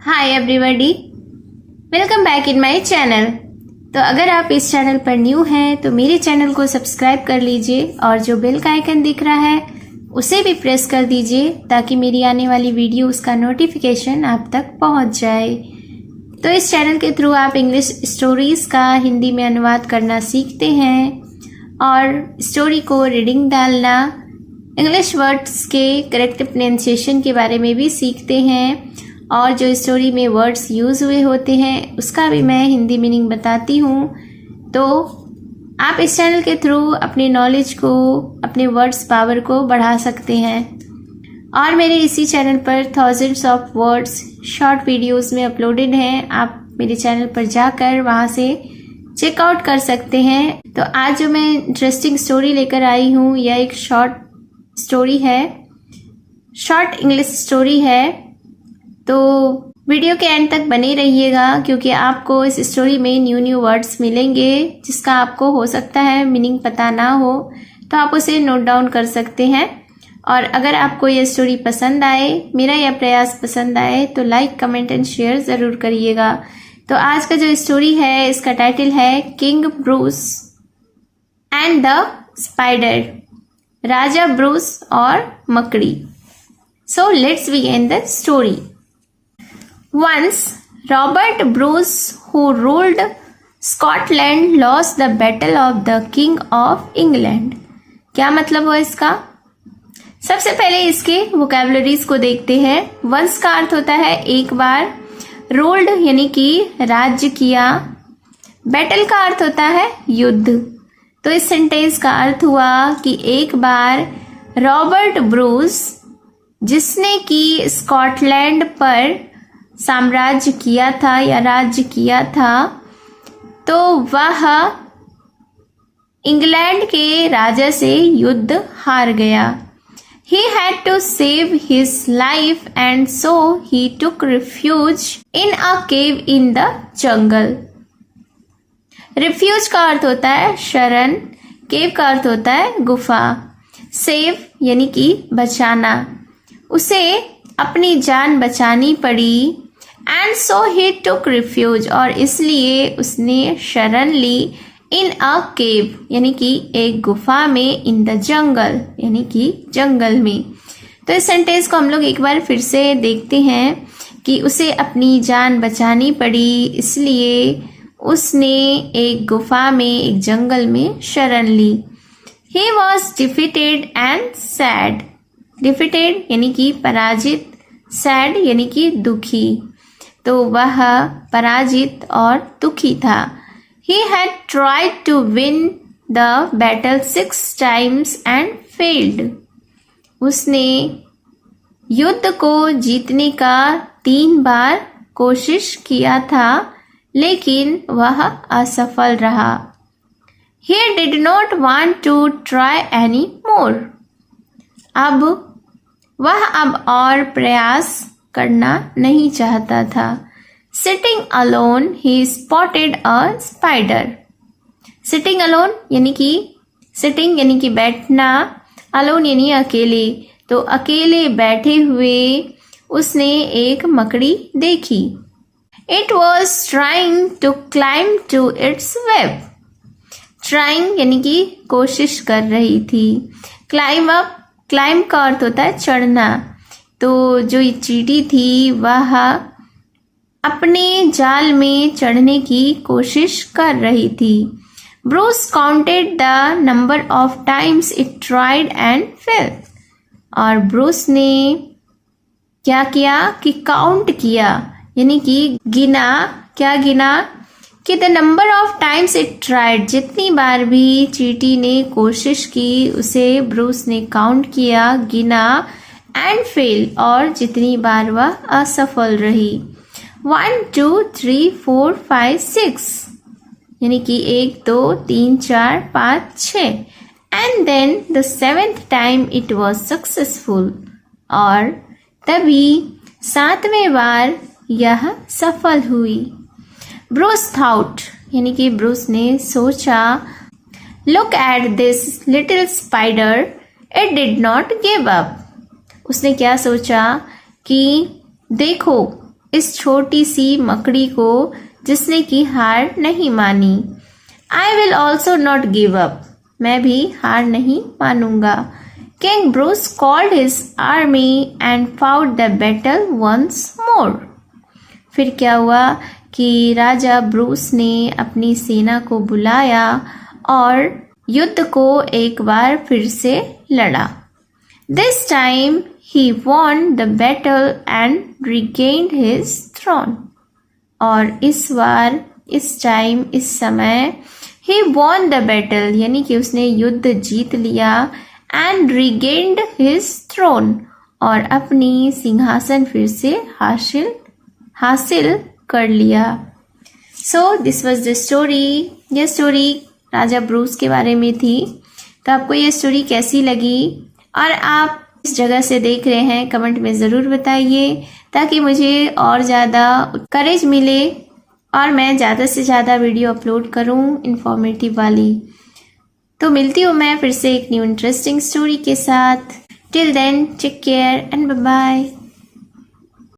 Hi everybody, welcome back in my channel. तो अगर आप इस चैनल पर न्यू हैं तो मेरे चैनल को सब्सक्राइब कर लीजिए और जो बेल का आइकन दिख रहा है उसे भी प्रेस कर दीजिए ताकि मेरी आने वाली वीडियोस का नोटिफिकेशन आप तक पहुंच जाए। तो इस चैनल के थ्रू आप इंग्लिश स्टोरीज़ का हिंदी में अनुवाद करना सीखते हैं और स्टोरी को रीडिंग डालना, इंग्लिश वर्ड्स के करेक्ट प्रोनाउंसिएशन के बारे में भी सीखते हैं और जो स्टोरी में वर्ड्स यूज़ हुए होते हैं उसका भी मैं हिंदी मीनिंग बताती हूँ। तो आप इस चैनल के थ्रू अपने नॉलेज को, अपने वर्ड्स पावर को बढ़ा सकते हैं। और मेरे इसी चैनल पर thousands of words short videos में अपलोडेड हैं। आप मेरे चैनल पर जाकर वहाँ से चेकआउट कर सकते हैं। तो आज जो मैं इंटरेस्टिंग स्टोरी लेकर आई हूँ यह एक शॉर्ट स्टोरी है, शॉर्ट इंग्लिश स्टोरी है। तो वीडियो के एंड तक बने रहिएगा क्योंकि आपको इस स्टोरी में न्यू वर्ड्स मिलेंगे जिसका आपको हो सकता है मीनिंग पता ना हो, तो आप उसे नोट डाउन कर सकते हैं। और अगर आपको यह स्टोरी पसंद आए, मेरा यह प्रयास पसंद आए तो लाइक, कमेंट एंड शेयर ज़रूर करिएगा। तो आज का जो स्टोरी है इसका टाइटल है king Bruce and the spider, Raja Bruce और मकड़ी। So let's begin the story. Once, Robert Bruce, who ruled Scotland, lost the battle of the King of England. क्या मतलब हुआ इसका? सबसे पहले इसके वोकैबुलरीज को देखते हैं। वंस का अर्थ होता है एक बार, रूल्ड यानी कि राज्य किया, बैटल का अर्थ होता है युद्ध। तो इस सेंटेंस का अर्थ हुआ कि एक बार रॉबर्ट ब्रूस, जिसने कि स्कॉटलैंड पर साम्राज्य किया था या राज्य किया था, तो वह इंग्लैंड के राजा से युद्ध हार गया। He had to save his life and so he took refuge in a cave in the jungle. Refuge का अर्थ होता है शरण, केव का अर्थ होता है गुफा, सेव यानी कि बचाना। उसे अपनी जान बचानी पड़ी and so he took refuse, और इसलिए उसने शरण ली इन अ केव यानी कि एक गुफा में, इन द जंगल यानी कि जंगल में। तो इस सेंटेंस को हम लोग एक बार फिर से देखते हैं कि उसे अपनी जान बचानी पड़ी इसलिए उसने एक गुफा में, एक जंगल में शरण ली। He was defeated and sad, defeated यानी कि पराजित, सैड यानी कि दुखी। तो वह पराजित और दुखी था। He had tried to win the battle 6 times and failed. उसने युद्ध को जीतने का 3 बार कोशिश किया था लेकिन वह असफल रहा। He did not want to try any more. वह अब और प्रयास करना नहीं चाहता था। Sitting alone, he spotted a spider. Sitting alone यानी कि sitting यानी कि बैठना, alone यानी अकेले। तो अकेले बैठे हुए उसने एक मकड़ी देखी। It was trying to climb to its web. Trying यानी कि कोशिश कर रही थी। Climb up, climb का अर्थ होता है चढ़ना। तो जो ये चींटी थी वह अपने जाल में चढ़ने की कोशिश कर रही थी। Bruce counted the number of times it tried and fail, और ब्रूस ने क्या किया कि काउंट किया यानी कि गिना। क्या गिना कि the number of times it tried, जितनी बार भी चींटी ने कोशिश की उसे ब्रूस ने काउंट किया, गिना, एंड फेल, और जितनी बार वह असफल रही। 1 2 3 4 5 6 यानी कि 1 2 3 4 5 6, and then the 7th time it was successful, और तभी 7वें बार यह सफल हुई। ब्रूस थॉट यानी कि ब्रूस ने सोचा, look at this little spider, it did not give up. उसने क्या सोचा कि देखो इस छोटी सी मकड़ी को जिसने की हार नहीं मानी। I will also not give up. मैं भी हार नहीं मानूंगा। King Bruce called his army and fought the battle once more. फिर क्या हुआ कि राजा ब्रूस ने अपनी सेना को बुलाया और युद्ध को एक बार फिर से लड़ा। This time he won the battle and regained his throne. और इस बार इस समय he won the battle यानी कि उसने युद्ध जीत लिया and regained his throne और अपनी सिंहासन फिर से हासिल कर लिया। So this was the story. ये स्टोरी राजा ब्रूस के बारे में थी। तो आपको ये स्टोरी कैसी लगी और आप इस जगह से देख रहे हैं कमेंट में ज़रूर बताइए ताकि मुझे और ज़्यादा करेज मिले और मैं ज़्यादा से ज़्यादा वीडियो अपलोड करूं इन्फॉर्मेटिव वाली। तो मिलती हूँ मैं फिर से एक न्यू इंटरेस्टिंग स्टोरी के साथ। Till then take care and bye bye.